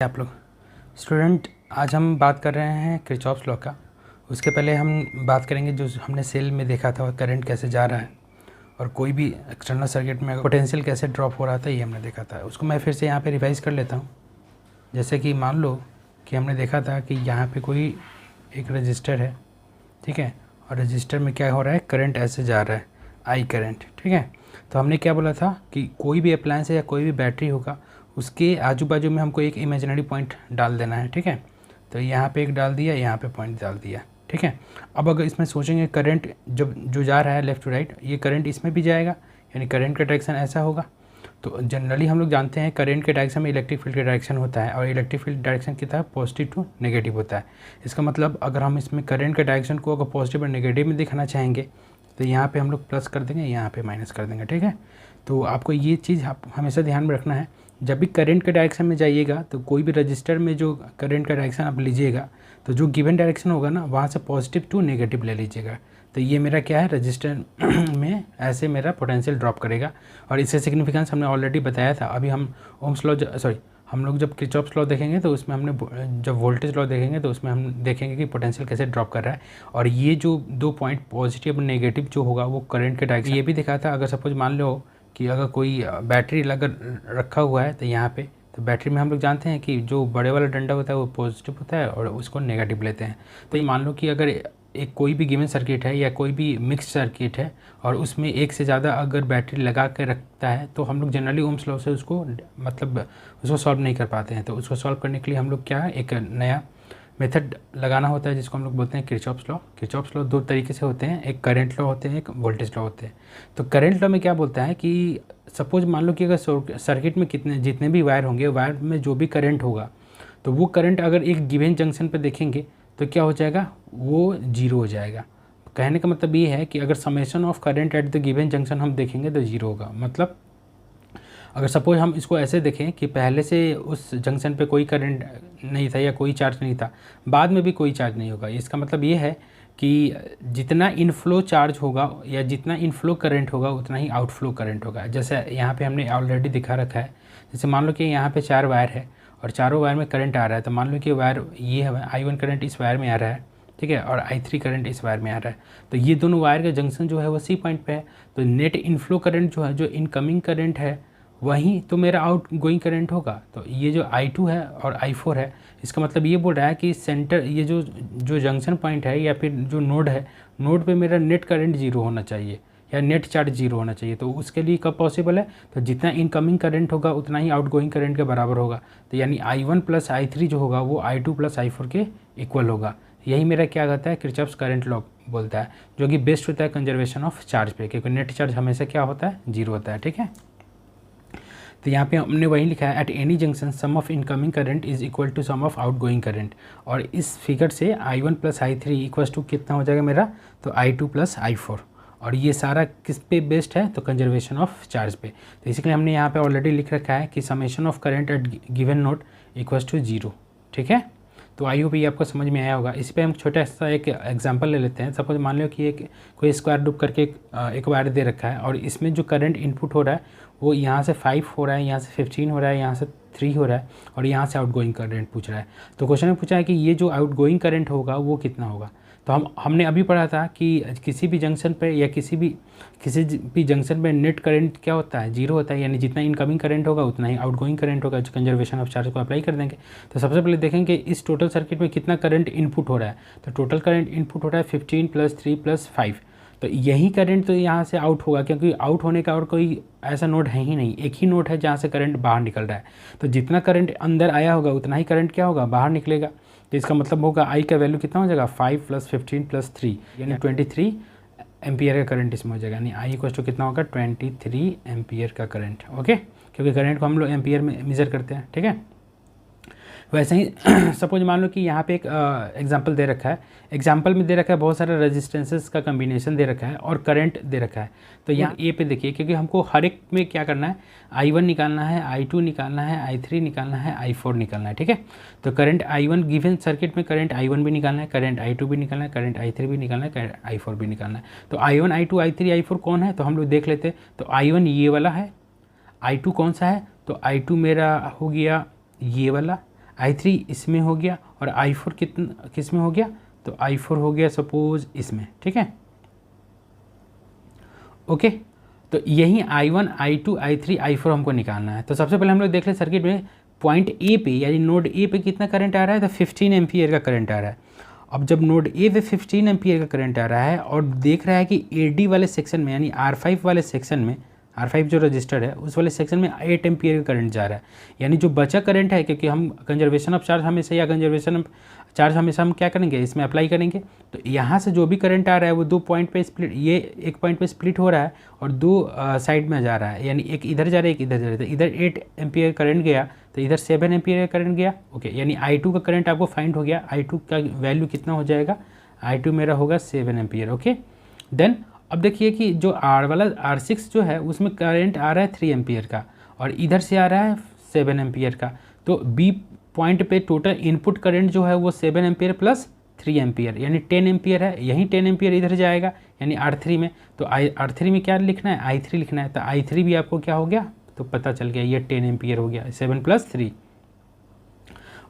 आप लोग स्टूडेंट। आज हम बात कर रहे हैं किरचॉफ्स लॉ का। उसके पहले हम बात करेंगे जो हमने सेल में देखा था करंट कैसे जा रहा है और कोई भी एक्सटर्नल सर्किट में पोटेंशियल कैसे ड्रॉप हो रहा था, ये हमने देखा था। उसको मैं फिर से यहाँ पे रिवाइज़ कर लेता हूँ। जैसे कि मान लो कि हमने देखा था कि यहाँ पे कोई एक रजिस्टर है, ठीक है, और रजिस्टर में क्या हो रहा है, करंट ऐसे जा रहा है, आई करंट, ठीक है। तो हमने क्या बोला था कि कोई भी अप्लायंस है या कोई भी बैटरी होगा, उसके आजू बाजू में हमको एक इमेजिनरी पॉइंट डाल देना है, ठीक है। तो यहाँ पे एक डाल दिया, यहाँ पे पॉइंट डाल दिया, ठीक है। अब अगर इसमें सोचेंगे करंट जब जो जा रहा है लेफ़्ट टू राइट, ये करंट इसमें भी जाएगा, यानी करंट का डायरेक्शन ऐसा होगा। तो जनरली हम लोग जानते हैं करंट के डायरेक्शन में इलेक्ट्रिक फील्ड का डायरेक्शन होता है, और इलेक्ट्रिक फील्ड डायरेक्शन कितना है, पॉजिटिव टू नेगेटिव होता है। इसका मतलब अगर हम इसमें करंट के डायरेक्शन को अगर पॉजिटिव और नेगेटिव में दिखाना चाहेंगे तो यहाँ पे हम लोग प्लस कर देंगे, यहाँ पे माइनस कर देंगे, ठीक है। तो आपको ये चीज़ हमेशा ध्यान में रखना है, जब भी करंट के डायरेक्शन में जाइएगा तो कोई भी रजिस्टर में जो करंट का डायरेक्शन आप लीजिएगा तो जो गिवन डायरेक्शन होगा ना, वहाँ से पॉजिटिव टू नेगेटिव ले लीजिएगा। तो ये मेरा क्या है, रजिस्टर में ऐसे मेरा पोटेंशियल ड्रॉप करेगा, और इससे सिग्निफिकेंस हमने ऑलरेडी बताया था। अभी हम ओम्स लॉ हम लोग जब किरचॉफ्स लॉ देखेंगे तो उसमें हमने जब वोल्टेज लॉ देखेंगे तो उसमें हम देखेंगे कि पोटेंशियल कैसे ड्रॉप कर रहा है, और ये जो दो पॉइंट पॉजिटिव और नेगेटिव जो होगा वो करंट के डायरेक्शन। ये भी दिखा था, अगर सपोज मान लो कि अगर कोई बैटरी अगर रखा हुआ है तो यहाँ पे, तो बैटरी में हम लोग जानते हैं कि जो बड़े वाला डंडा होता है वो पॉजिटिव होता है और उसको नेगेटिव लेते हैं। तो ये मान लो कि अगर एक कोई भी गिवन सर्किट है या कोई भी मिक्स सर्किट है और उसमें एक से ज़्यादा अगर बैटरी लगा के रखता है तो हम लोग जनरली ओम्स लॉ से उसको उसको सॉल्व नहीं कर पाते हैं। तो उसको सॉल्व करने के लिए हम लोग क्या है, एक नया मेथड लगाना होता है जिसको हम लोग बोलते हैं किरचॉफ्स लॉ। किरचॉफ्स लॉ दो तरीके से होते हैं, एक करंट लॉ होते हैं, एक वोल्टेज लॉ होते हैं। तो करंट लॉ में क्या बोलता है कि सपोज मान लो कि अगर सर्किट में जितने भी वायर होंगे, वायर में जो भी करंट होगा तो वो करंट अगर एक गिवन जंक्शन पर देखेंगे तो क्या हो जाएगा, वो जीरो हो जाएगा। कहने का मतलब ये है कि अगर summation of current at the given junction हम देखेंगे तो जीरो होगा। मतलब अगर सपोज हम इसको ऐसे देखें कि पहले से उस जंक्शन पे कोई करंट नहीं था या कोई चार्ज नहीं था, बाद में भी कोई चार्ज नहीं होगा। इसका मतलब ये है कि जितना इनफ्लो चार्ज होगा या जितना इनफ्लो करंट होगा उतना ही आउटफ्लो करंट होगा। जैसे यहाँ पे हमने ऑलरेडी दिखा रखा है, जैसे मान लो कि यहाँ पे 4 वायर है और चारों वायर में करंट आ रहा है। तो मान लो कि वायर ये है, I1 करंट इस वायर में आ रहा है, ठीक है, और I3 करंट इस वायर में आ रहा है। तो ये दोनों वायर का जंक्शन जो है वो सी पॉइंट पे है। तो नेट इनफ्लो करंट जो है, जो इनकमिंग करंट है, वहीं तो मेरा आउट गोइंग करंट होगा। तो ये जो I2 है और I4 है, इसका मतलब ये बोल रहा है कि सेंटर ये जो जंक्शन पॉइंट है या फिर जो नोड है, नोड पे मेरा नेट करंट जीरो होना चाहिए या नेट चार्ज जीरो होना चाहिए। तो उसके लिए कब पॉसिबल है, तो जितना इनकमिंग करंट होगा उतना ही आउट गोइंग करंट के बराबर होगा। तो यानी I1 प्लस I3 जो होगा वो I2 प्लस I4 के इक्वल होगा। यही मेरा क्या कहता है, किरचॉफ्स करंट लॉ बोलता है, जो कि बेस्ड होता है कंजर्वेशन ऑफ चार्ज पे, क्योंकि नेट चार्ज हमेशा क्या होता है, जीरो होता है, ठीक है। तो यहाँ पे हमने वही लिखा है, at any junction sum of incoming current is equal to sum of outgoing current. और इस फिगर से I1 plus I3 equal to कितना हो जाएगा मेरा, तो I2 प्लस I4। और ये सारा किस पे बेस्ड है, तो कंजर्वेशन ऑफ चार्ज पे। तो इसलिए हमने यहाँ पे ऑलरेडी लिख रखा है कि summation of current at given node equal to zero, ठीक है। तो आई होप ये आपको समझ में आया होगा। इस पर हम छोटा सा एक एग्जांपल ले लेते हैं। सपोज मान लो कि कोई स्क्वायर लूप करके एक वायर दे रखा है और इसमें जो करंट इनपुट हो रहा है वो यहाँ से 5 हो रहा है, यहाँ से 15 हो रहा है, यहाँ से 3 हो रहा है, और यहाँ से आउटगोइंग करंट पूछ रहा है। तो क्वेश्चन में पूछा है कि ये जो आउटगोइंग करंट होगा वो कितना होगा। तो हमने अभी पढ़ा था कि किसी भी जंक्शन पे या किसी भी जंक्शन पे नेट करंट क्या होता है, जीरो होता है। यानी जितना इनकमिंग करंट होगा उतना ही आउटगोइंग करंट होगा। जो कंजर्वेशन ऑफ चार्ज को अप्लाई कर देंगे। तो सबसे पहले देखेंगे इस टोटल सर्किट में कितना करंट इनपुट हो रहा है। तो टोटल करंट इनपुट हो रहा है 15 + 3 + 5। तो यही करंट तो यहाँ से आउट होगा, क्योंकि आउट होने का और कोई ऐसा नोड है ही नहीं, एक ही नोड है जहाँ से करंट बाहर निकल रहा है। तो जितना करंट अंदर आया होगा उतना ही करंट क्या होगा, बाहर निकलेगा। तो इसका मतलब होगा I का वैल्यू कितना हो जाएगा, 5 + 15 + 3 यानी 23 एम्पियर का करंट इसमें हो जाएगा। यानी I इक्वल टू कितना होगा, 23 एम्पियर का करंट, ओके। क्योंकि करंट को हम लोग एम्पियर में मेजर करते हैं, ठीक है। वैसे ही सपोज मान लो कि यहाँ पे एक एग्जांपल दे रखा है। एग्जांपल में दे रखा है बहुत सारे रेजिस्टेंसेस का कम्बिनेशन दे रखा है और करंट दे रखा है। तो यहाँ ए पे देखिए, क्योंकि हमको हर एक में क्या करना है, I1 निकालना है, I2 निकालना है, I3 निकालना है, I4 निकालना है, ठीक है। तो करंट I1 गिवन सर्किट में करंट I1 भी निकालना है, करंट I2 भी निकालना है, करंट I3 भी निकालना है, करंट I4 भी निकालना है। तो I1 I2 I3 I4 कौन है, तो हम लोग देख लेते हैं। तो I1 ये वाला है, I2 कौन सा है, तो I2 मेरा हो गया ये वाला, I3 इसमें हो गया और I4 कितना किस में हो गया, तो I4 हो गया सपोज इसमें, ठीक है। ओके, तो यही I1 I2 I3 I4 हमको निकालना है। तो सबसे पहले हम लोग देख ले सर्किट में पॉइंट ए पे यानी नोड ए पे कितना करंट आ रहा है, तो 15 एम्पियर का करंट आ रहा है। अब जब नोड ए पे 15 एम्पियर का करंट आ रहा है और देख रहा है कि AD वाले सेक्शन में यानी R5 वाले सेक्शन में, R5 जो रजिस्टर है उस वाले सेक्शन में 8 एम्पियर का करंट जा रहा है, यानी जो बचा करंट है, क्योंकि हम कंजर्वेशन ऑफ चार्ज हमेशा या कंजर्वेशन ऑफ चार्ज हमेशा हम क्या करेंगे, इसमें अप्लाई करेंगे। तो यहाँ से जो भी करंट आ रहा है वो 2 पॉइंट पे स्प्लिट, ये एक पॉइंट पे स्प्लिट हो रहा है और 2 साइड में जा रहा है, यानी एक इधर जा रहा है एक इधर जा रहा है। तो इधर 8 एम्पियर करंट गया तो इधर 7 एम्पियर का करंट गया। ओके, यानी I2 का करंट आपको फाइंड हो गया। I2 का वैल्यू कितना हो जाएगा, I2 मेरा होगा 7 एम्पियर। ओके, देन अब देखिए कि जो R6 जो है उसमें करंट आ रहा है 3 एम्पियर का और इधर से आ रहा है 7 एम्पियर का। तो B पॉइंट पे टोटल इनपुट करंट जो है वो 7 एम्पियर प्लस 3 एम्पियर यानी 10 एम्पियर है। यहीं 10 एम्पियर इधर जाएगा यानी R3 में। तो R3 में क्या लिखना है, I3 लिखना है। तो I3 भी आपको क्या हो गया, तो पता चल गया ये 10 एम्पियर हो गया, 7 + 3।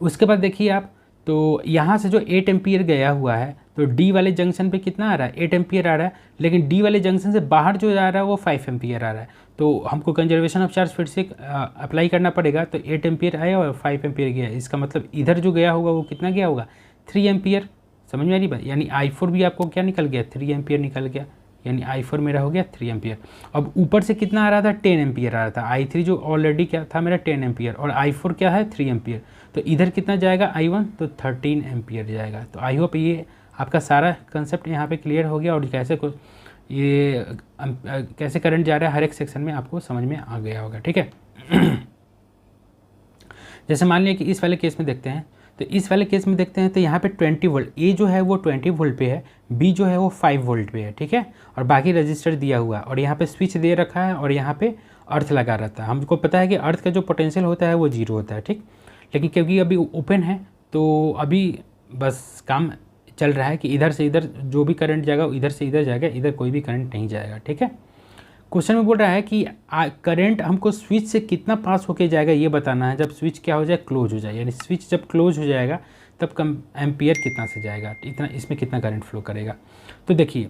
उसके बाद देखिए आप, तो यहाँ से जो 8 एम्पियर गया हुआ है तो D वाले जंक्शन पे कितना आ रहा है, 8 एम्पियर आ रहा है, लेकिन D वाले जंक्शन से बाहर जो आ रहा है वो 5 एम्पियर आ रहा है। तो हमको कंजर्वेशन ऑफ चार्ज फिर से अप्लाई करना पड़ेगा। तो 8 एम्पियर आया और 5 एम्पियर गया, इसका मतलब इधर जो गया होगा वो कितना गया होगा, 3 एम्पियर। समझ में आ रही बात, यानी I4 भी आपको क्या निकल गया, 3 एम्पियर निकल गया, यानी I4 मेरा हो गया 3 एम्पियर। अब ऊपर से कितना आ रहा था, 10 एम्पियर आ रहा था। I3 जो ऑलरेडी क्या था मेरा 10 एम्पियर और I4 क्या है 3 एम्पियर। तो इधर कितना जाएगा I1, तो 13 एम्पियर जाएगा। तो आई होप ये आपका सारा कंसेप्ट यहाँ पे क्लियर हो गया और कैसे को ये कैसे करंट जा रहा है हर एक सेक्शन में आपको समझ में आ गया होगा, ठीक है। जैसे मान लिया कि इस वाले केस में देखते हैं, तो इस वाले केस में देखते हैं तो यहाँ पे 20 वोल्ट, ए जो है वो 20 वोल्ट पे है, बी जो है वो 5 वोल्ट पे है, ठीक है। और बाकी रजिस्टर दिया हुआ और यहाँ पे स्विच दे रखा है और यहाँ पे अर्थ लगा रहता है। हमको पता है कि अर्थ का जो पोटेंशियल होता है वो 0 होता है, ठीक। लेकिन क्योंकि अभी ओपन है तो अभी बस काम चल रहा है कि इधर से इधर जो भी करंट जाएगा इधर से इधर जाएगा, इधर कोई भी करंट नहीं जाएगा, ठीक है। क्वेश्चन में बोल रहा है कि करंट हमको स्विच से कितना पास होके जाएगा ये बताना है, जब स्विच क्या हो जाए, क्लोज हो जाए। यानी स्विच जब क्लोज हो जाएगा तब कम एम्पियर कितना से जाएगा, इतना इसमें कितना करंट फ्लो करेगा। तो देखिए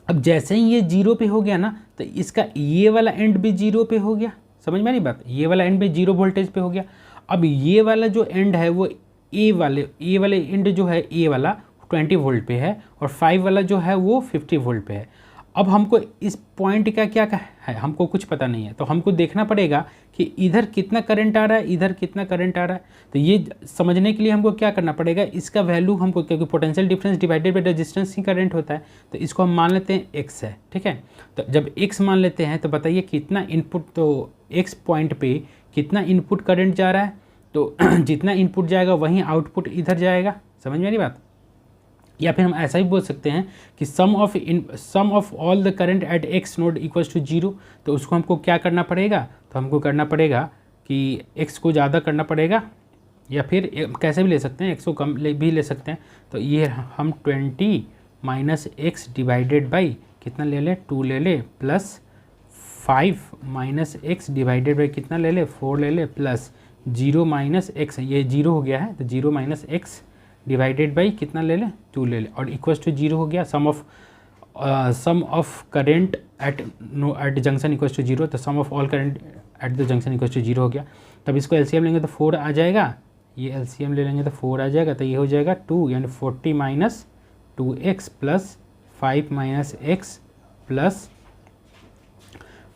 अब जैसे ही ये 0 पे हो गया ना, तो इसका ये वाला एंड भी 0 पे हो गया। समझ में आ रही बात, ये वाला एंड भी 0 वोल्टेज पे हो गया। अब ये वाला जो एंड है वो ए वाले एंड जो है ए वाला 20 वोल्ट पे है और 5 वाला जो है वो 50 वोल्ट पे है। अब हमको इस पॉइंट का क्या है, हमको कुछ पता नहीं है, तो हमको देखना पड़ेगा कि इधर कितना करंट आ रहा है, इधर कितना करंट आ रहा है। तो ये समझने के लिए हमको क्या करना पड़ेगा, इसका वैल्यू हमको, क्योंकि potential difference divided by resistance he current होता है, तो इसको हम मान लेते हैं x है, ठीक है। तो जब x मान लेते हैं तो बताइए कितना इनपुट, तो x पॉइंट पे कितना इनपुट करंट जा रहा है, तो जितना इनपुट जाएगा वहीं आउटपुट इधर जाएगा। समझ में आ रही बात। या फिर हम ऐसा ही बोल सकते हैं कि sum of all the current at x node equals to 0। तो उसको हमको क्या करना पड़ेगा, तो हमको करना पड़ेगा कि x को ज़्यादा करना पड़ेगा, या फिर कैसे भी ले सकते हैं, x को कम भी ले सकते हैं। तो ये हम 20 माइनस एक्स डिवाइडेड बाई कितना ले लें, 2 ले लें, plus 5 minus x divided by कितना ले लें, 4 ले लें, प्लस 0 माइनस एक्स, ये 0 हो गया है तो 0 माइनस एक्स डिवाइडेड बाई कितना ले लें, 2 ले लें, और इक्वल्स टू 0 हो गया। Sum of current at junction equals to 0, तो sum of all current at the junction equals to 0 हो गया। तब इसको एलसीएम लेंगे तो 4 आ जाएगा, ये एलसीएम ले लेंगे तो 4 आ जाएगा, तो ये हो जाएगा 2 यानी 40 minus 2x plus 5 minus x plus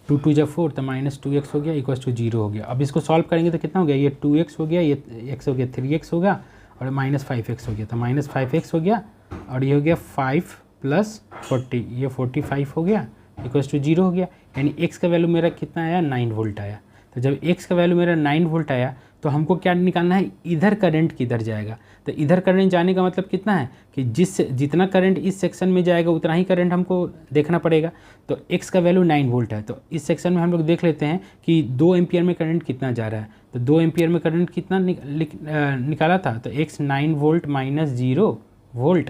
2 2 जब 4 तो माइनस 2x हो गया, इक्वल्स टू 0 हो गया। अब इसको सॉल्व करेंगे तो कितना हो गया, ये 2x हो गया, ये x हो गया 3x होगा और माइनस 5x हो गया, तो माइनस 5x हो गया, और ये हो गया 5 प्लस 40, ये 45 हो गया, इक्वल्स टू 0 हो गया। यानी x का वैल्यू मेरा कितना आया, 9 वोल्ट आया। तो जब x का वैल्यू मेरा 9 वोल्ट आया तो हमको क्या निकालना है, इधर करंट किधर जाएगा। तो इधर करंट जाने का मतलब कितना है कि जितना करंट इस सेक्शन में जाएगा उतना ही करंट हमको देखना पड़ेगा। तो x का वैल्यू 9 वोल्ट है, तो इस सेक्शन में हम लोग देख लेते हैं कि 2 एम्पियर में करंट कितना जा रहा है। तो 2 एम्पियर में करंट कितना निकाला था, तो x 9 वोल्ट माइनस 0 वोल्ट,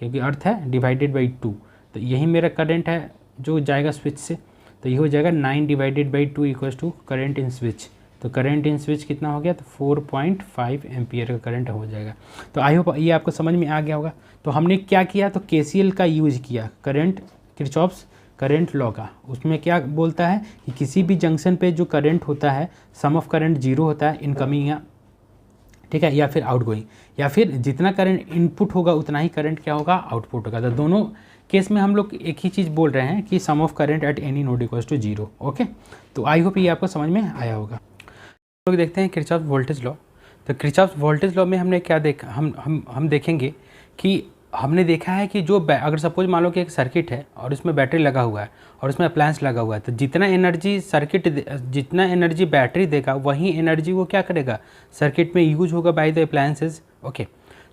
क्योंकि अर्थ है डिवाइडेड बाई 2, तो यही मेरा करंट है जो जाएगा स्विच से। तो ये हो जाएगा 9 divided by 2 equals to current in switch. तो करंट इन स्विच कितना हो गया, तो 4.5 एम्पियर का करंट हो जाएगा। तो आई होप ये आपको समझ में आ गया होगा। तो हमने क्या किया, तो केसीएल का यूज किया, करंट किरचॉफ्स करंट लॉ का। उसमें क्या बोलता है कि किसी भी जंक्शन पे जो करंट होता है, सम ऑफ करंट जीरो होता है, इनकमिंग या ठीक है, या फिर आउटगोइंग, या फिर जितना करंट इनपुट होगा उतना ही करंट क्या होगा, आउटपुट होगा। तो दोनों केस में हम लोग एक ही चीज़ बोल रहे हैं कि sum of current at any node equals to zero. Okay, तो आई होप ये आपको समझ में आया होगा। लोग देखते हैं किरचॉफ्स वोल्टेज लॉ। तो किरचॉफ्स वोल्टेज लॉ में हमने क्या देखा, हम देखेंगे कि हमने देखा है कि जो अगर सपोज मान लो कि एक सर्किट है और उसमें बैटरी लगा हुआ है और उसमें अप्लायंस लगा हुआ है, तो जितना एनर्जी बैटरी देगा वही एनर्जी वो क्या करेगा, सर्किट में यूज होगा बाय द अप्लायंसेस। ओके,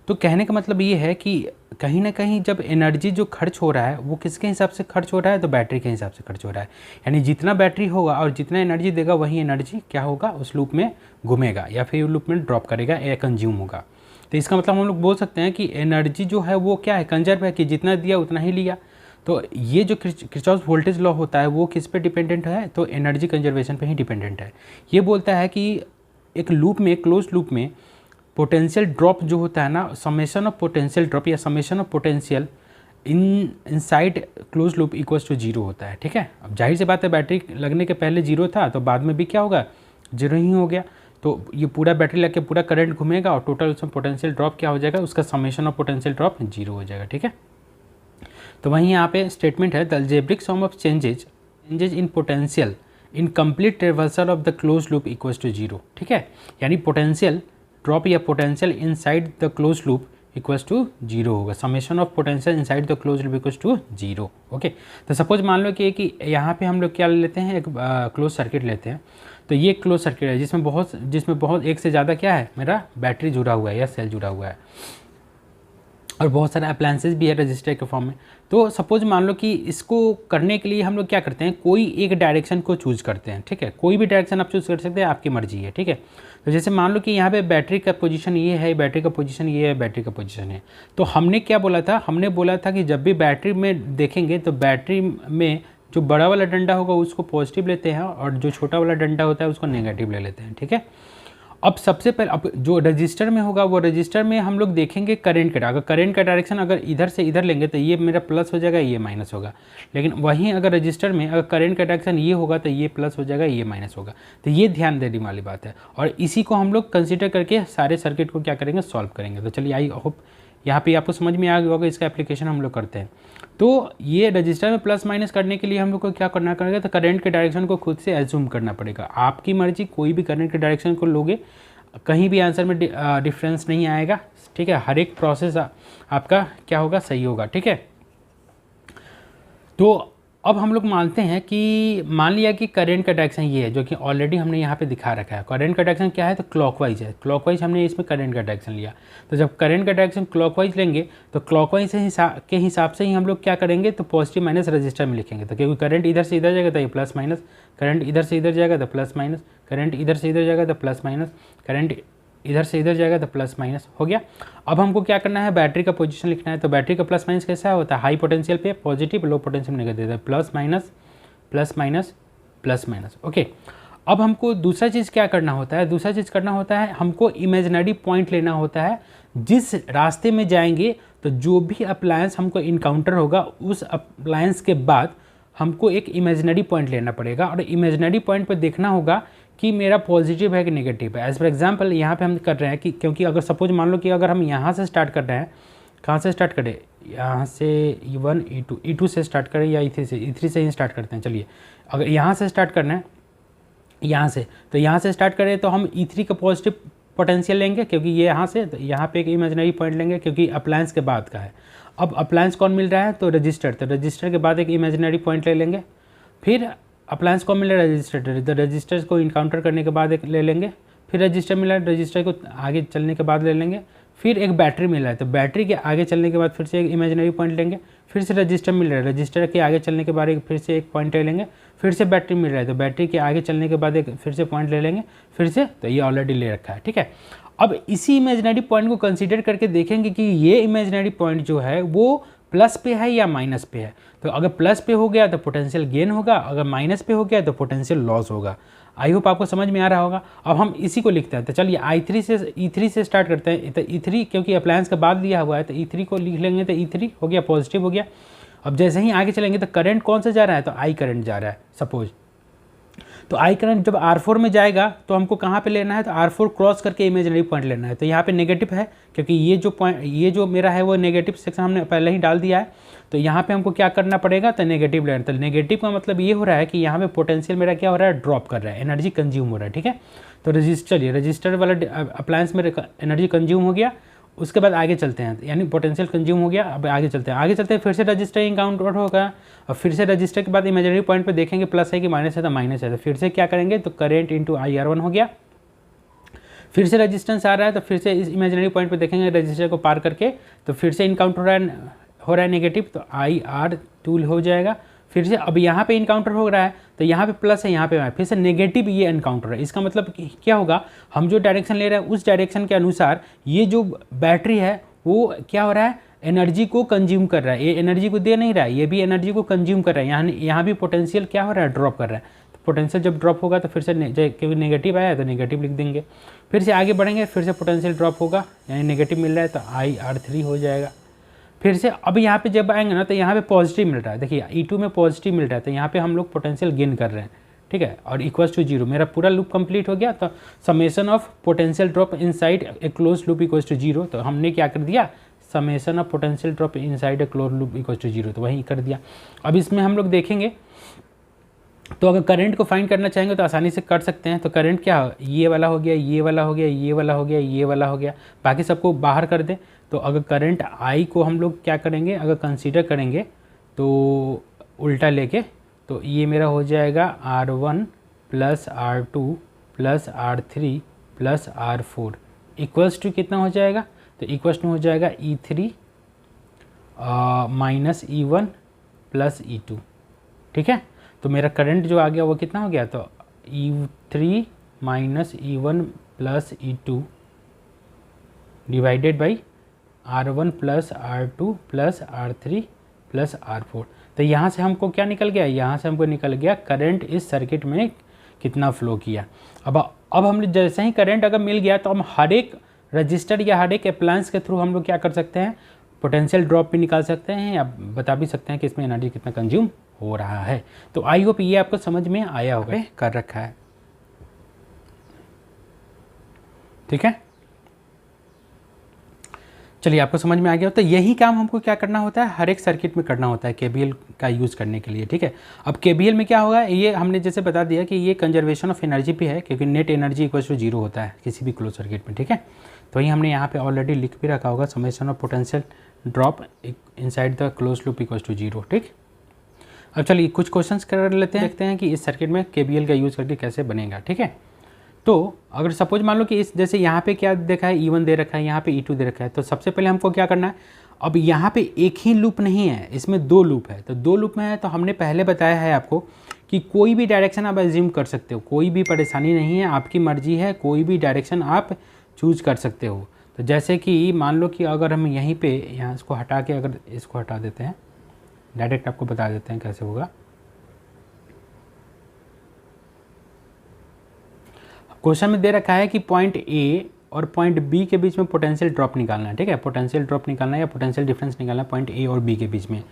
तो कहने का मतलब ये है कि कहीं ना कहीं जब एनर्जी जो खर्च हो रहा है वो किसके हिसाब से खर्च हो रहा है, तो बैटरी के हिसाब से खर्च हो रहा है। यानी जितना बैटरी होगा और जितना एनर्जी देगा वही एनर्जी क्या होगा, उस लूप में घूमेगा या फिर लूप में ड्रॉप करेगा या कंज्यूम होगा। तो इसका मतलब हम लोग बोल सकते हैं कि एनर्जी जो है वो क्या है, कंजर्व है, कि जितना दिया उतना ही लिया। तो ये जो किरचॉफ्स वोल्टेज लॉ होता है वो किस पे डिपेंडेंट है, तो एनर्जी कंजर्वेशन पे ही डिपेंडेंट है। ये बोलता है कि एक लूप में, क्लोज लूप में पोटेंशियल ड्रॉप जो होता है ना, समेशन ऑफ पोटेंशियल ड्रॉप या summation of potential inside close loop equals to zero होता है। ठीक है, अब जाहिर सी बात है बैटरी लगने के पहले जीरो था तो बाद में भी क्या होगा, जीरो ही हो गया। तो ये पूरा बैटरी लग के पूरा करंट घूमेगा और टोटल उसमें पोटेंशियल ड्रॉप क्या हो जाएगा, उसका summation of potential drop zero हो जाएगा। ठीक है, तो वहीं यहाँ पे स्टेटमेंट है, the algebraic sum of changes in potential in complete reversal of the close loop equals to zero. ठीक है, यानी पोटेंशियल ड्रॉप या potential inside the close loop equals to zero होगा, summation of potential inside the close loop equals to zero. Okay, तो suppose मान लो कि यहाँ पे हम लोग क्या लेते हैं, एक क्लोज सर्किट लेते हैं। तो ये क्लोज सर्किट है जिसमें बहुत एक से ज़्यादा क्या है, मेरा बैटरी जुड़ा हुआ है या सेल जुड़ा हुआ है और बहुत सारे अप्लायंसेस भी है रजिस्टर के फॉर्म में। तो सपोज मान लो कि इसको करने के लिए हम लोग क्या करते हैं, कोई एक डायरेक्शन को चूज़ करते हैं। ठीक है, कोई भी डायरेक्शन आप चूज़ कर सकते हैं, आपकी मर्जी है। ठीक है, तो जैसे मान लो कि यहाँ पे बैटरी का पोजीशन ये है, बैटरी का पोजीशन ये है, बैटरी का पोजीशन है। तो हमने क्या बोला था, हमने बोला था कि जब भी बैटरी में देखेंगे तो बैटरी में जो बड़ा वाला डंडा होगा उसको पॉजिटिव लेते हैं और जो छोटा वाला डंडा होता है उसको नेगेटिव ले लेते हैं। ठीक है, अब सबसे पहले अब जो रजिस्टर में होगा वो रजिस्टर में हम लोग देखेंगे करंट का, अगर करंट का डायरेक्शन अगर इधर से इधर लेंगे तो ये मेरा प्लस हो जाएगा, ये माइनस होगा। लेकिन वहीं अगर रजिस्टर में अगर करंट का डायरेक्शन ये होगा तो ये प्लस हो जाएगा, ये माइनस होगा। तो ये ध्यान देने वाली बात है और इसी को हम लोग कंसिडर करके सारे सर्किट को क्या करेंगे, सॉल्व करेंगे। तो चलिए आई होप यहाँ पे आपको समझ में आ गया होगा, इसका एप्लीकेशन हम लोग करते हैं। तो ये रजिस्टर में प्लस माइनस करने के लिए हम लोग को क्या करना पड़ेगा, तो करंट के डायरेक्शन को खुद से एज्यूम करना पड़ेगा। आपकी मर्जी, कोई भी करंट के डायरेक्शन को लोगे कहीं भी आंसर में डिफरेंस नहीं आएगा। ठीक है, हर एक प्रोसेस आपका क्या होगा, सही होगा। ठीक है, तो अब हम लोग मानते हैं कि मान लिया कि करंट का डायरेक्शन ये है जो कि ऑलरेडी हमने यहाँ पे दिखा रखा है। करंट का डायरेक्शन क्या है, तो क्लॉकवाइज है। क्लॉकवाइज हमने इसमें करंट का डायरेक्शन लिया। तो जब करंट का डायरेक्शन क्लॉकवाइज लेंगे तो क्लॉकवाइज के हिसाब से ही हम लोग क्या करेंगे, तो पॉजिटिव माइनस रजिस्टर में लिखेंगे। तो क्योंकि करंट इधर से इधर जाएगा तो ये प्लस माइनस, करंट इधर से इधर जाएगा तो प्लस माइनस, करंट इधर से इधर जाएगा तो प्लस माइनस, करंट इधर से इधर जाएगा तो प्लस माइनस हो गया। अब हमको क्या करना है, बैटरी का पोजीशन लिखना है। तो बैटरी का प्लस माइनस कैसा होता है, हाई पोटेंशियल पे पॉजिटिव, लो पोटेंशियल में negative, plus minus plus minus plus minus. Okay, अब हमको दूसरा चीज़ क्या करना होता है, दूसरा चीज़ करना होता है हमको इमेजिनरी पॉइंट लेना होता है। जिस रास्ते में जाएंगे तो जो भी अप्लायंस हमको इनकाउंटर होगा उस अप्लायंस के बाद हमको एक इमेजिनरी पॉइंट लेना पड़ेगा और इमेजिनरी पॉइंट पर देखना होगा कि मेरा पॉजिटिव है कि नेगेटिव है। एज फॉर एग्जांपल यहाँ पे हम कर रहे हैं कि क्योंकि अगर सपोज मान लो कि अगर हम यहाँ से स्टार्ट कर रहे हैं, कहाँ से स्टार्ट करें, यहाँ से E1 E2 से स्टार्ट करें या E3 से ही स्टार्ट करते हैं। चलिए, अगर यहाँ से स्टार्ट करना है, यहाँ से, तो यहाँ से स्टार्ट करें तो हम E3 का पॉजिटिव पोटेंशियल लेंगे क्योंकि ये यहाँ से, तो यहाँ पे एक इमेजिनरी पॉइंट लेंगे क्योंकि अप्लायंस के बाद का है। अब अप्लायंस कौन मिल रहा है, तो रजिस्टर, तो रजिस्टर के बाद एक इमेजिनरी पॉइंट ले लेंगे। फिर अप्लायंस कौन मिल रहा है, रजिस्टर, तो रजिस्टर्स को इनकाउंटर करने के बाद एक ले लेंगे। फिर रजिस्टर मिला है, रजिस्टर को आगे चलने के बाद ले लेंगे। फिर एक बैटरी मिला है तो बैटरी के आगे चलने के बाद फिर से एक इमेजिनरी पॉइंट लेंगे। फिर से रजिस्टर मिल रहा है, रजिस्टर के आगे चलने के बाद फिर से एक पॉइंट ले लेंगे। फिर से बैटरी मिल रहा है तो बैटरी के आगे चलने के बाद एक फिर से पॉइंट ले लेंगे। फिर से, तो ये ऑलरेडी ले रखा है। ठीक है, अब इसी इमेजिनरी पॉइंट को कंसीडर करके देखेंगे कि ये इमेजिनरी पॉइंट जो है वो प्लस पे है या माइनस पे है। तो अगर प्लस पे हो गया तो पोटेंशियल गेन होगा, अगर माइनस पे हो गया तो पोटेंशियल लॉस होगा। आई होप आपको समझ में आ रहा होगा। अब हम इसी को लिखते हैं, तो चलिए E3 से स्टार्ट करते हैं। तो E3 क्योंकि अप्लायंस का बाद दिया हुआ है तो E3 को लिख लेंगे, तो E3 हो गया, पॉजिटिव हो गया। अब जैसे ही आगे चलेंगे तो करंट कौन सा जा रहा है, तो आई करंट जा रहा है सपोज। तो आई करंट जब R4 में जाएगा तो हमको कहाँ पे लेना है, तो R4 क्रॉस करके इमेजिनरी पॉइंट लेना है। तो यहाँ पे नेगेटिव है क्योंकि ये जो मेरा है वो नेगेटिव सेक्शन हमने पहले ही डाल दिया है। तो यहाँ पे हमको क्या करना पड़ेगा, तो नेगेटिव लेना। तो नेगेटिव का मतलब ये हो रहा है कि यहाँ पे पोटेंशियल मेरा क्या हो रहा है, ड्रॉप कर रहा है, एनर्जी कंज्यूम हो रहा है। ठीक है, तो रजिस्टर वाला अप्लायंस में एनर्जी कंज्यूम हो गया। उसके बाद आगे चलते हैं, यानी पोटेंशियल कंज्यूम हो गया। अब आगे चलते हैं फिर से रजिस्टर इनकाउंटर होगा। और फिर से रजिस्टर के बाद इमेजिनरी पॉइंट पे देखेंगे प्लस है कि माइनस है, तो माइनस है। तो फिर से क्या करेंगे, तो करेंट इंटू IR1 हो गया। फिर से रजिस्टेंस आ रहा है तो फिर से इस इमेजिनरी पॉइंट पे देखेंगे रजिस्टर को पार करके, तो फिर से इनकाउंटर हो रहा है नेगेटिव, तो IR2 हो जाएगा। फिर से अब यहाँ पे इनकाउंटर हो रहा है तो यहाँ पे प्लस है, यहाँ पे फिर से नेगेटिव ये इनकाउंटर है। इसका मतलब क्या होगा, हम जो डायरेक्शन ले रहे हैं उस डायरेक्शन के अनुसार ये जो बैटरी है वो क्या हो रहा है, एनर्जी को कंज्यूम कर रहा है। ये एनर्जी को दे नहीं रहा है, ये भी एनर्जी को कंज्यूम कर रहा है। यहाँ भी पोटेंशियल क्या हो रहा है, ड्रॉप कर रहा है। तो पोटेंशियल जब ड्रॉप होगा तो फिर से क्योंकि नेगेटिव आया तो नेगेटिव लिख देंगे। फिर से आगे बढ़ेंगे, फिर से पोटेंशियल ड्रॉप होगा, यानी नेगेटिव मिल रहा है तो IR3 हो जाएगा। फिर से अब यहाँ पे जब आएंगे ना तो यहाँ पे पॉजिटिव मिल रहा है, देखिए E2 में पॉजिटिव मिल रहा है, तो यहाँ पे हम लोग पोटेंशियल गेन कर रहे हैं। ठीक है, और इक्वल्स टू 0, मेरा पूरा लूप कंप्लीट हो गया। तो summation of potential drop inside a close loop equals to 0। तो हमने क्या कर दिया, summation of potential drop inside a close loop equals to 0, तो वहीं कर दिया। अब इसमें हम लोग देखेंगे तो अगर करंट को फाइंड करना चाहेंगे तो आसानी से कर सकते हैं। तो करंट क्या हो, ये वाला हो गया, ये वाला हो गया, ये वाला हो गया, ये वाला हो गया, बाकी सबको बाहर कर दें। तो अगर करंट I को हम लोग क्या करेंगे, अगर कंसीडर करेंगे तो उल्टा लेके, तो ये मेरा हो जाएगा R1 plus R2 plus R3 plus R4 equals to कितना हो जाएगा, तो इक्वल्स टू हो जाएगा E3 minus E1 plus E2। ठीक है, तो मेरा करंट जो आ गया वो कितना हो गया, तो E3 minus E1 plus E2 divided by R1 plus R2 plus R3 plus R4। तो यहाँ से हमको क्या निकल गया, यहाँ से हमको निकल गया करंट इस सर्किट में कितना फ्लो किया। अब हम जैसे ही करंट अगर मिल गया तो हम हर एक रजिस्टर या हर एक अप्लायंस के थ्रू हम लोग क्या कर सकते हैं, पोटेंशियल ड्रॉप भी निकाल सकते हैं या बता भी सकते हैं कि इसमें एनर्जी कितना कंज्यूम हो रहा है। तो आई होप ये आपको समझ में आया होगा, कर रखा है। ठीक है, चलिए आपको समझ में आ गया। तो यही काम हमको क्या करना होता है, हर एक सर्किट में करना होता है KVL का यूज़ करने के लिए। ठीक है, अब KVL में क्या होगा, ये हमने जैसे बता दिया कि ये कंजर्वेशन ऑफ एनर्जी भी है, क्योंकि नेट एनर्जी इक्वल टू 0 होता है किसी भी क्लोज सर्किट में। ठीक है, तो वही हमने यहाँ पे ऑलरेडी लिख भी रखा होगा, summation of potential drop inside the close loop equal to 0। ठीक, अब चलिए कुछ क्वेश्चंस कर लेते हैं, देखते हैं कि इस सर्किट में KVL का यूज़ करके कैसे बनेगा। ठीक है, तो अगर सपोज मान लो कि इस जैसे यहाँ पे क्या देखा है, E1 दे रखा है, यहाँ पे E2 दे रखा है। तो सबसे पहले हमको क्या करना है, अब यहाँ पे एक ही लूप नहीं है, इसमें 2 लूप है। तो 2 लूप में है तो हमने पहले बताया है आपको कि कोई भी डायरेक्शन आप एज्यूम कर सकते हो, कोई भी परेशानी नहीं है, आपकी मर्जी है, कोई भी डायरेक्शन आप चूज कर सकते हो। तो जैसे कि मान लो कि अगर हम यहीं पे यहाँ इसको हटा के अगर इसको हटा देते हैं, डायरेक्ट आपको बता देते हैं कैसे होगा। क्वेश्चन में दे रखा है कि पॉइंट A और पॉइंट B के बीच में पोटेंशियल ड्रॉप निकालना है। ठीक है, पोटेंशियल ड्रॉप निकालना है या पोटेंशियल डिफरेंस निकालना है पॉइंट A और B के बीच में।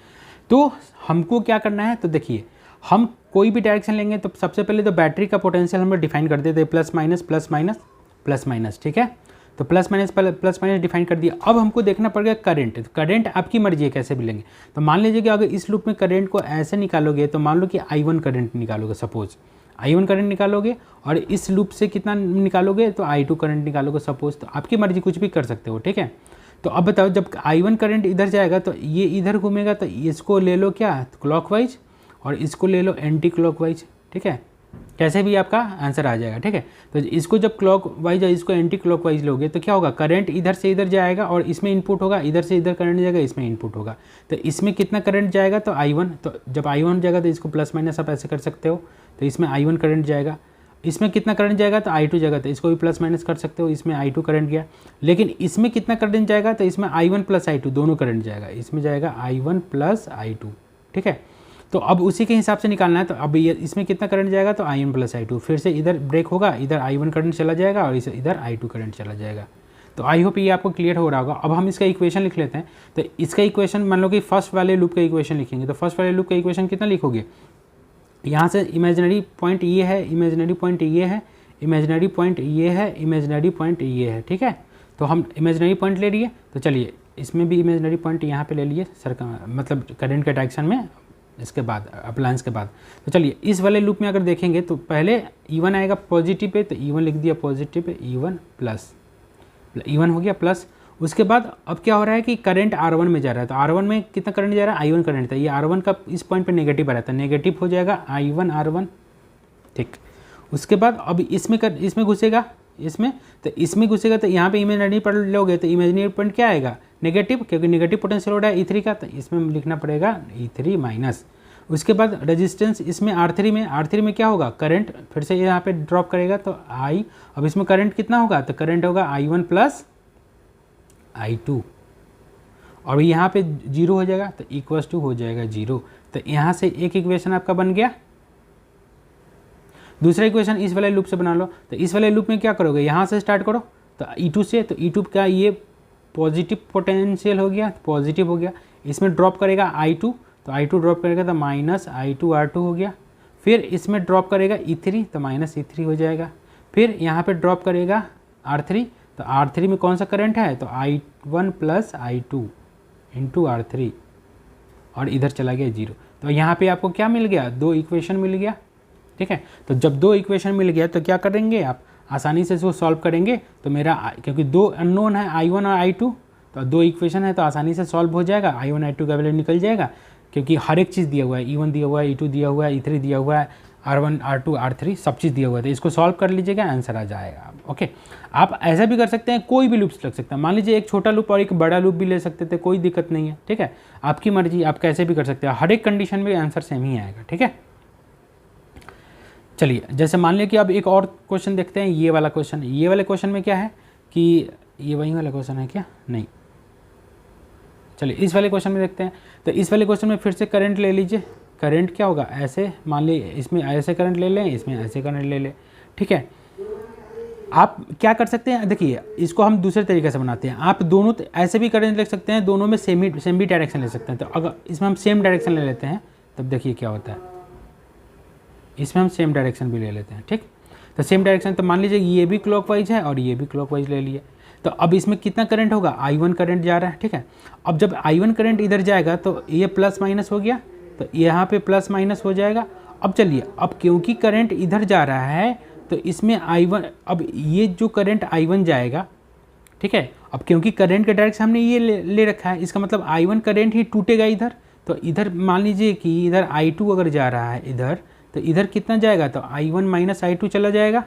तो हमको क्या करना है, तो देखिए हम कोई भी डायरेक्शन लेंगे तो सबसे पहले तो बैटरी का पोटेंशियल हम लोग डिफाइन कर देते हैं, plus minus plus minus plus minus. ठीक है, तो प्लस माइनस डिफाइन कर दिया। अब हमको देखना पड़ेगा करंट। तो करंट आपकी मर्जी है कैसे भी लेंगे। तो मान लीजिए कि अगर इस लूप में करंट को ऐसे निकालोगे, तो मान लो कि I1 करंट निकालोगे, सपोज I1 करंट निकालोगे, और इस लूप से कितना निकालोगे, तो I2 करंट निकालोगे सपोज। तो आपकी मर्जी, कुछ भी कर सकते हो। ठीक है, तो अब बताओ जब I1 करंट इधर जाएगा तो ये इधर घूमेगा, तो इसको ले लो क्या, क्लॉकवाइज, और इसको ले लो एंटी क्लॉकवाइज। ठीक है, कैसे भी आपका आंसर आ जाएगा। ठीक है, तो इसको जब क्लॉकवाइज या इसको एंटी क्लॉकवाइज लोगे तो क्या होगा, करंट इधर से इधर जाएगा और इसमें इनपुट होगा, इधर से इधर करंट जाएगा, इसमें इनपुट होगा। तो इसमें कितना करंट जाएगा, तो I1। तो जब I1 जाएगा तो इसको प्लस माइनस आप ऐसे कर सकते हो, तो इसमें I1 करंट जाएगा। इसमें कितना करंट जाएगा, तो I2 जाएगा, तो इसको भी प्लस माइनस कर सकते हो, इसमें I2 करंट गया। लेकिन इसमें कितना करंट जाएगा, तो इसमें I1 प्लस I2 दोनों करंट जाएगा, इसमें जाएगा I1 प्लस I2। ठीक है, तो अब उसी के हिसाब से निकालना है। तो अब ये इसमें कितना करंट जाएगा, तो I1 प्लस I2, फिर से इधर ब्रेक होगा, इधर I1 करंट चला जाएगा और इधर I2 करंट चला जाएगा। तो आई होप ये आपको क्लियर हो रहा होगा। अब हम इसका इक्वेशन लिख लेते हैं। तो इसका इक्वेशन मान लो कि फर्स्ट वाले लूप का इक्वेशन लिखेंगे, तो फर्स्ट वाले लूप का इक्वेशन कितना लिखोगे, यहाँ से इमेजिनरी पॉइंट ये है, इमेजिनरी पॉइंट ये है, इमेजिनरी पॉइंट ये है, इमेजिनरी पॉइंट ये है, ठीक है। तो हम इमेजिनरी पॉइंट ले लिए, तो चलिए इसमें भी इमेजिनरी पॉइंट यहाँ पे ले लिए मतलब करंट के डायरेक्शन में, इसके बाद अप्लायंस के बाद। तो चलिए इस वाले लूप में अगर देखेंगे तो पहले E1 आएगा पॉजिटिव पे, तो E1 लिख दिया positive pay, E1 plus, E1 हो गया प्लस। उसके बाद अब क्या हो रहा है कि करंट R1 में जा रहा है, तो R1 में कितना करंट जा रहा है, I1 करंट था, ये R1 का इस पॉइंट पे नेगेटिव आ रहा था, नेगेटिव हो जाएगा I1 R1, ठीक। उसके बाद अब इसमें घुसेगा, तो इसमें घुसेगा, तो यहाँ पे इमेजिनरी पॉइंट लोगे तो इमेजिनरी पॉइंट क्या आएगा, नेगेटिव, क्योंकि नेगेटिव पोटेंशियल हो रहा है E3 का, तो इसमें लिखना पड़ेगा E3 माइनस। उसके बाद रेजिस्टेंस इसमें R3 में क्या होगा, करंट फिर से यहाँ पे ड्रॉप करेगा, तो I, अब इसमें करंट कितना होगा, तो करंट होगा I1 प्लस I2, और यहाँ पे 0 हो जाएगा, तो इक्वल्स टू हो जाएगा 0। तो यहाँ से एक इक्वेशन आपका बन गया। दूसरा इक्वेशन इस वाले लूप से बना लो। तो इस वाले लूप में क्या करोगे, यहाँ से स्टार्ट करो, तो E2 से, तो E2 का ये पॉजिटिव पोटेंशियल हो गया, पॉजिटिव हो गया, इसमें ड्रॉप करेगा I2, तो I2 ड्रॉप करेगा तो माइनस I2 R2 हो गया। फिर इसमें ड्रॉप करेगा E3, तो माइनस E3 हो जाएगा। फिर यहाँ पे ड्रॉप करेगा R3, तो R3 में कौन सा करंट है, तो I1 plus I2 into R3, और इधर चला गया 0। तो यहाँ पे आपको क्या मिल गया, 2 इक्वेशन मिल गया, ठीक है। तो जब 2 इक्वेशन मिल गया तो क्या करेंगे आप, आसानी से इसको सॉल्व करेंगे। तो मेरा क्योंकि 2 अननोन है I1 और I2, तो 2 इक्वेशन है तो आसानी से सॉल्व हो जाएगा, I1 I2 का वैल्यू निकल जाएगा, क्योंकि हर एक चीज़ दिया हुआ है, E1 दिया हुआ है, E2 दिया हुआ है, E3 दिया हुआ है, R1 R2 R3 सब चीज़ दिया हुआ है। तो इसको सॉल्व कर लीजिएगा, आंसर आ जाएगा। ओके, आप ऐसा भी कर सकते हैं, कोई भी लूप्स लग सकता है, मान लीजिए एक छोटा लूप और एक बड़ा लूप भी ले सकते थे, कोई दिक्कत नहीं है, ठीक है। आपकी मर्जी, आप कैसे भी कर सकते हैं, हर एक कंडीशन में आंसर सेम ही आएगा, ठीक है। चलिए जैसे मान लिया कि अब एक और क्वेश्चन देखते हैं, ये वाला क्वेश्चन। ये वाले क्वेश्चन में क्या है कि ये वही वाला क्वेश्चन है क्या, नहीं, चलिए इस वाले क्वेश्चन में देखते हैं। तो इस वाले क्वेश्चन में फिर से करंट ले लीजिए। करंट क्या होगा, ऐसे मान लीजिए इसमें ऐसे करंट ले लें, इसमें ऐसे करंट ले लें, ठीक है। आप क्या कर सकते हैं, देखिए इसको हम दूसरे तरीके से बनाते हैं। आप दोनों ऐसे भी करंट ले सकते हैं, दोनों में सेम भी डायरेक्शन ले सकते हैं। तो अगर इसमें हम सेम डायरेक्शन ले लेते हैं, तब देखिए क्या होता है, इसमें हम सेम डायरेक्शन भी ले लेते हैं, ठीक। तो सेम डायरेक्शन, तो मान लीजिए ये भी क्लॉकवाइज है और ये भी क्लॉकवाइज ले लिए। तो अब इसमें कितना करंट होगा, I1 करंट जा रहा है, ठीक है। अब जब I1 करंट इधर जाएगा तो ये प्लस माइनस हो गया, तो यहाँ पे प्लस माइनस हो जाएगा। अब चलिए, अब क्योंकि करंट इधर जा रहा है तो इसमें I1, अब ये जो करंट I1 जाएगा, ठीक है। अब क्योंकि करंट का डायरेक्शन हमने ये ले रखा है, इसका मतलब I1 करंट ही टूटेगा इधर। तो इधर मान लीजिए कि इधर I2 अगर जा रहा है इधर, तो इधर कितना जाएगा, तो I1 माइनस I2 चला जाएगा,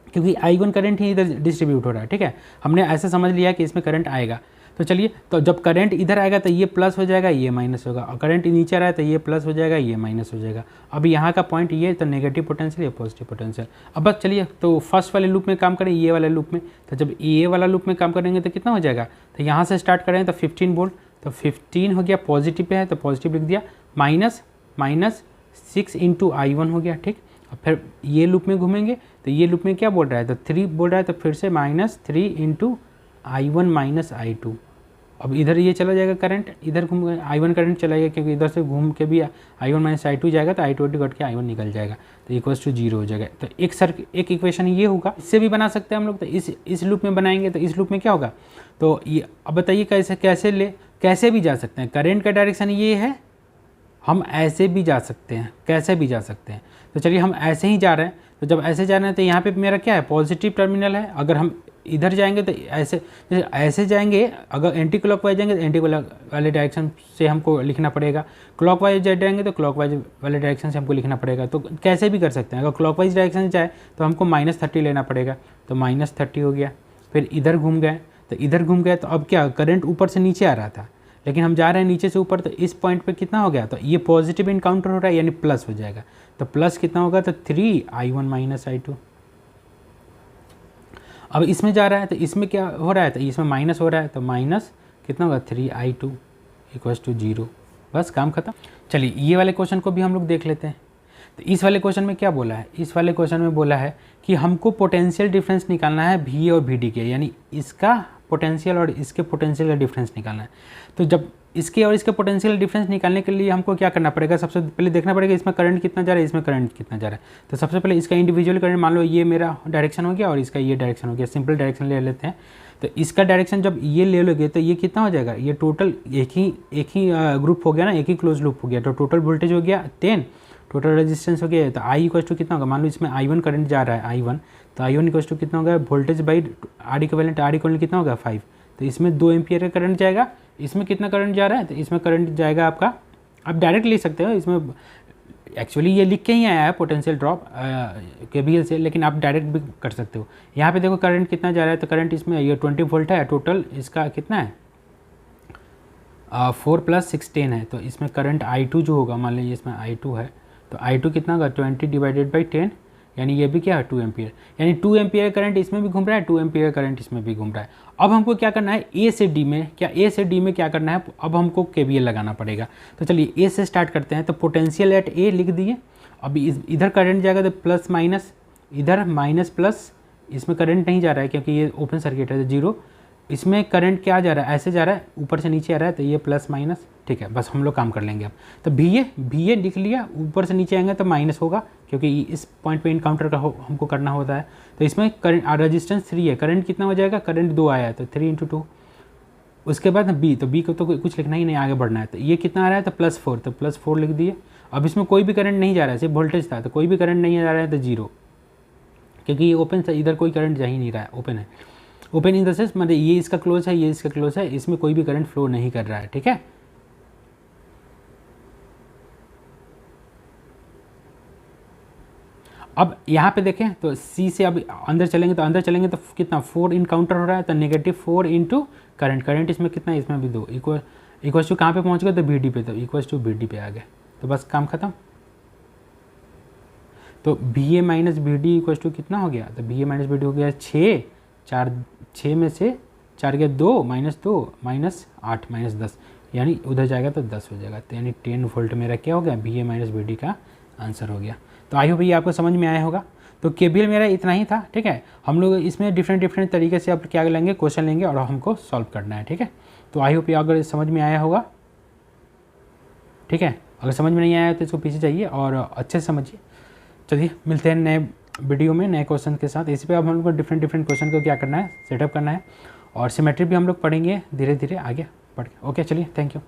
क्योंकि I1 करंट ही इधर डिस्ट्रीब्यूट हो रहा है, ठीक है। हमने ऐसा समझ लिया कि इसमें करंट आएगा। तो चलिए, तो जब करंट इधर आएगा तो ये प्लस हो जाएगा, ये माइनस होगा, और करंट नीचे आ रहा है तो ये प्लस हो जाएगा, ये माइनस हो जाएगा। अब यहाँ का पॉइंट ये, तो नेगेटिव पोटेंशियल, ये पॉजिटिव पोटेंशियल। अब बस चलिए, तो फर्स्ट वाले लूप में काम करें, ये वाले लूप में। तो जब ये वाला लूप में काम करेंगे तो कितना हो जाएगा, तो यहाँ से स्टार्ट करें तो 15 वोल्ट, तो 15 हो गया, पॉजिटिव पे है तो पॉजिटिव लिख दिया, माइनस 6 इंटू I1 हो गया, ठीक। अब फिर ये लूप में घूमेंगे तो ये लूप में क्या बोल रहा है, तो 3 बोल रहा है, तो फिर से -3 इंटू I1 माइनस I2। अब इधर ये चला जाएगा करंट, इधर घूम I1 करंट चला जाएगा, क्योंकि इधर से घूम के भी I1 माइनस I2 जाएगा, तो I2 कट के I1 निकल जाएगा, तो इक्वल्स टू 0 हो जाएगा। तो एक इक्वेशन ये होगा। इससे भी बना सकते हैं हम लोग, तो इस लूप में बनाएंगे तो इस लूप में क्या होगा, तो ये अब बताइए कैसे भी जा सकते हैं। करंट का डायरेक्शन ये है, हम ऐसे भी जा सकते हैं, कैसे भी जा सकते हैं। तो चलिए हम ऐसे ही जा रहे हैं, तो जब ऐसे जा रहे हैं तो यहाँ पे मेरा क्या है, पॉजिटिव टर्मिनल है। अगर हम इधर जाएंगे तो ऐसे जाएंगे, अगर एंटी क्लॉकवाइज जाएंगे तो एंटी क्लॉक वाले डायरेक्शन से हमको लिखना पड़ेगा, क्लॉकवाइज जाएंगे तो क्लॉकवाइज वाले डायरेक्शन से हमको लिखना पड़ेगा। तो कैसे भी कर सकते हैं। अगर क्लॉकवाइज डायरेक्शन से जाए तो हमको -30 लेना पड़ेगा, तो -30 हो गया। फिर इधर घूम गए, तो अब क्या, करंट ऊपर से नीचे आ रहा था, लेकिन हम जा रहे हैं नीचे से ऊपर, तो इस पॉइंट पे कितना हो गया, तो ये पॉजिटिव इनकाउंटर हो रहा है, यानी प्लस हो जाएगा। तो प्लस कितना होगा, तो 3 I1 माइनस I2। अब इसमें जा रहा है तो इसमें क्या हो रहा है, तो इसमें माइनस हो रहा है, तो माइनस कितना होगा, 3 I2 इक्वल्स टू 0। बस काम खत्म। चलिए ये वाले क्वेश्चन को भी हम लोग देख लेते हैं। तो इस वाले क्वेश्चन में क्या बोला है, इस वाले क्वेश्चन में बोला है कि हमको पोटेंशियल डिफरेंस निकालना है वी और वी डी के, यानी इसका पोटेंशियल और इसके पोटेंशियल का डिफरेंस निकालना है। तो जब इसके और इसके पोटेंशियल डिफरेंस निकालने के लिए हमको क्या करना पड़ेगा, सबसे पहले देखना पड़ेगा इसमें करंट कितना जा रहा है, इसमें करंट कितना जा रहा है। तो सबसे पहले इसका इंडिविजुअल करंट, मान लो ये मेरा डायरेक्शन हो गया और इसका ये डायरेक्शन हो गया, सिंपल डायरेक्शन ले लेते हैं। तो इसका डायरेक्शन जब ये ले लोगे तो ये कितना हो जाएगा, ये टोटल एक ही ग्रुप हो गया ना, एक ही क्लोज लूप हो गया। तो टोटल वोल्टेज हो गया 10, टोटल रेजिस्टेंस हो गया। तो आई इक्वल टू कितना होगा, मान लो इसमें I1 करंट जा रहा है I1, तो I1 इक्वल टू कितना होगा, वोल्टेज बाई आर इक्विवेलेंट कितना होगा 5। तो इसमें 2 एम्पियर का करंट जाएगा, इसमें कितना करंट जा रहा है, तो इसमें करंट जाएगा आपका, आप डायरेक्ट लिख सकते हो, इसमें एक्चुअली ये लिख के ही आया है पोटेंशियल ड्रॉप केवीएल से, लेकिन आप डायरेक्ट भी कर सकते हो। यहाँ पे देखो करंट कितना जा रहा है, तो करंट इसमें ये 20 वोल्ट है, टोटल इसका कितना है 4 + 6 10 है। तो इसमें करंट I2 जो होगा, मान लीजिए इसमें I2 है, तो I2 कितना होगा 20 / 10, यानी ये भी क्या है 2 एम्पियर, यानी 2 एम्पियर करंट इसमें भी घूम रहा है, 2 एम्पियर करंट इसमें भी घूम रहा है। अब हमको क्या करना है, ए से डी में क्या करना है, अब हमको केवीएल लगाना पड़ेगा। तो चलिए ए से स्टार्ट करते हैं। तो पोटेंशियल एट ए लिख दिए, अभी इधर करंट जाएगा तो प्लस माइनस, इधर माइनस प्लस, इसमें करंट नहीं जा रहा है क्योंकि ये ओपन सर्किट है, तो 0। इसमें करंट क्या जा रहा है, ऐसे जा रहा है, ऊपर से नीचे आ रहा है, तो ये प्लस माइनस, ठीक है, बस हम लोग काम कर लेंगे अब। तो भी ए लिख लिया, ऊपर से नीचे आएंगे तो माइनस होगा क्योंकि इस पॉइंट पे इनकाउंटर का हमको करना होता है। तो इसमें करंट रेजिस्टेंस 3 है, करंट कितना हो जाएगा, करंट 2 आया है तो 3 × 2। उसके बाद बी, तो बी को तो कुछ लिखना ही नहीं, आगे बढ़ना है। तो ये कितना आ रहा है, तो +4, तो +4 लिख दिए। अब इसमें कोई भी करंट नहीं जा रहा है, सिर्फ वोल्टेज था, तो कोई भी करंट नहीं जा रहा है तो 0, क्योंकि ये ओपन था, इधर कोई करंट जा ही नहीं रहा है, ओपन है। ओपन इन द सेंस मतलब ये इसका क्लोज है, ये इसका क्लोज है, इसमें कोई भी करंट फ्लो नहीं कर रहा है, ठीक है। अब यहाँ पे देखें तो सी से अब अंदर चलेंगे तो कितना 4 इनकाउंटर हो रहा है, तो -4 × करंट इसमें कितना है, इसमें भी 2 इक्वल टू कहाँ पे पहुँच गए, तो बी डी पे, तो इक्वल टू बी डी पे आ गए, तो बस काम खत्म। तो B A minus B D equal to कितना हो गया, तो B A minus B D हो गया 6 में से 4 गया 2 -2 -8 -10, यानी उधर जाएगा तो 10 हो जाएगा। तो यानी 10 वोल्ट मेरा क्या हो गया, B A minus B D का आंसर हो गया। तो आई होप ये आपको समझ में आया होगा। तो केवीएल मेरा इतना ही था, ठीक है। हम लोग इसमें डिफरेंट तरीके से आप क्या लेंगे, क्वेश्चन लेंगे और हमको सॉल्व करना है, ठीक है। तो आई होप ये अगर समझ में आया होगा, ठीक है। अगर समझ में नहीं आया तो इसको पीछे जाइए और अच्छे से समझिए। चलिए मिलते हैं नए वीडियो में नए क्वेश्चन के साथ। इसी पे अब हम लोग को डिफरेंट क्वेश्चन को क्या करना है, सेटअप करना है, और सिमेट्री भी हम लोग पढ़ेंगे धीरे धीरे आगे बढ़ के। ओके चलिए, थैंक यू।